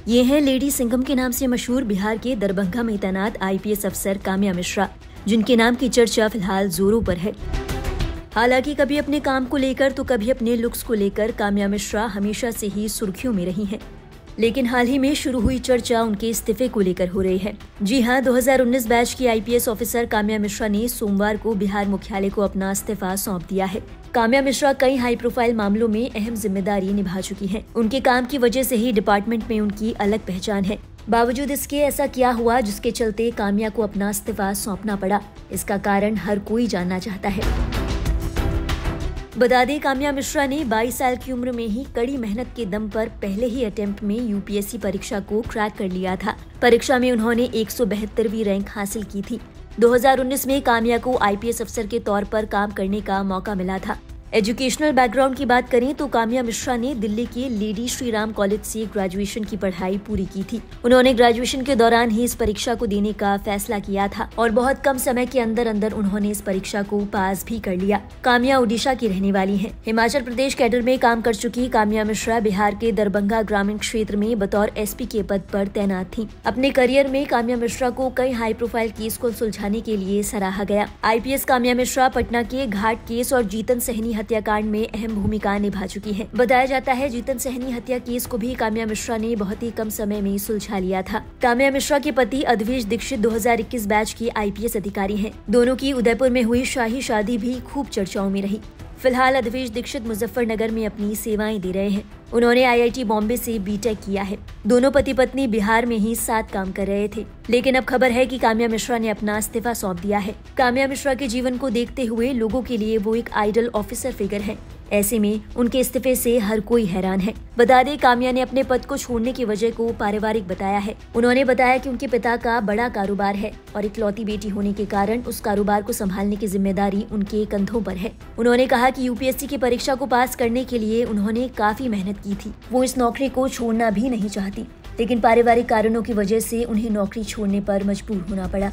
ये हैं लेडी सिंघम के नाम से मशहूर बिहार के दरभंगा में तैनात आईपीएस अफसर काम्या मिश्रा, जिनके नाम की चर्चा फिलहाल जोरों पर है। हालांकि कभी अपने काम को लेकर तो कभी अपने लुक्स को लेकर काम्या मिश्रा हमेशा से ही सुर्खियों में रही हैं। लेकिन हाल ही में शुरू हुई चर्चा उनके इस्तीफे को लेकर हो रही है। जी हां, 2019 बैच की आईपीएस ऑफिसर काम्या मिश्रा ने सोमवार को बिहार मुख्यालय को अपना इस्तीफा सौंप दिया है। काम्या मिश्रा कई हाई प्रोफाइल मामलों में अहम जिम्मेदारी निभा चुकी हैं। उनके काम की वजह से ही डिपार्टमेंट में उनकी अलग पहचान है। बावजूद इसके ऐसा क्या हुआ जिसके चलते काम्या को अपना इस्तीफा सौंपना पड़ा? इसका कारण हर कोई जानना चाहता है। बता दें, काम्या मिश्रा ने 22 साल की उम्र में ही कड़ी मेहनत के दम पर पहले ही अटेम्प्ट में यूपीएससी परीक्षा को क्रैक कर लिया था। परीक्षा में उन्होंने 172वीं रैंक हासिल की थी। 2019 में काम्या को आईपीएस अफसर के तौर पर काम करने का मौका मिला था। एजुकेशनल बैकग्राउंड की बात करें तो काम्या मिश्रा ने दिल्ली के लेडी श्री राम कॉलेज से ग्रेजुएशन की पढ़ाई पूरी की थी। उन्होंने ग्रेजुएशन के दौरान ही इस परीक्षा को देने का फैसला किया था और बहुत कम समय के अंदर अंदर उन्होंने इस परीक्षा को पास भी कर लिया। काम्या ओडिशा की रहने वाली हैं। हिमाचल प्रदेश कैडर में काम कर चुकी काम्या मिश्रा बिहार के दरभंगा ग्रामीण क्षेत्र में बतौर एसपी के पद पर तैनात थी। अपने करियर में काम्या मिश्रा को कई हाई प्रोफाइल केस को सुलझाने के लिए सराहा गया। आईपीएस काम्या मिश्रा पटना के घाट केस और जीतन सहनी हत्याकांड में अहम भूमिका निभा चुकी हैं। बताया जाता है जीतन सहनी हत्या केस को भी काम्या मिश्रा ने बहुत ही कम समय में सुलझा लिया था। काम्या मिश्रा के पति अद्वेश दीक्षित 2021 बैच के आईपीएस अधिकारी हैं। दोनों की उदयपुर में हुई शाही शादी भी खूब चर्चाओं में रही। फिलहाल अद्वेश दीक्षित मुजफ्फरनगर में अपनी सेवाएं दे रहे हैं। उन्होंने आईआईटी बॉम्बे से बीटेक किया है। दोनों पति पत्नी बिहार में ही साथ काम कर रहे थे। लेकिन अब खबर है कि काम्या मिश्रा ने अपना इस्तीफा सौंप दिया है। काम्या मिश्रा के जीवन को देखते हुए लोगों के लिए वो एक आइडल ऑफिसर फिगर है। ऐसे में उनके इस्तीफे से हर कोई हैरान है। बता दें, काम्या ने अपने पद को छोड़ने की वजह को पारिवारिक बताया है। उन्होंने बताया कि उनके पिता का बड़ा कारोबार है और इकलौती बेटी होने के कारण उस कारोबार को संभालने की जिम्मेदारी उनके कंधों पर है। उन्होंने कहा कि यूपीएससी की परीक्षा को पास करने के लिए उन्होंने काफी मेहनत की थी। वो इस नौकरी को छोड़ना भी नहीं चाहती, लेकिन पारिवारिक कारणों की वजह से उन्हें नौकरी छोड़ने पर मजबूर होना पड़ा।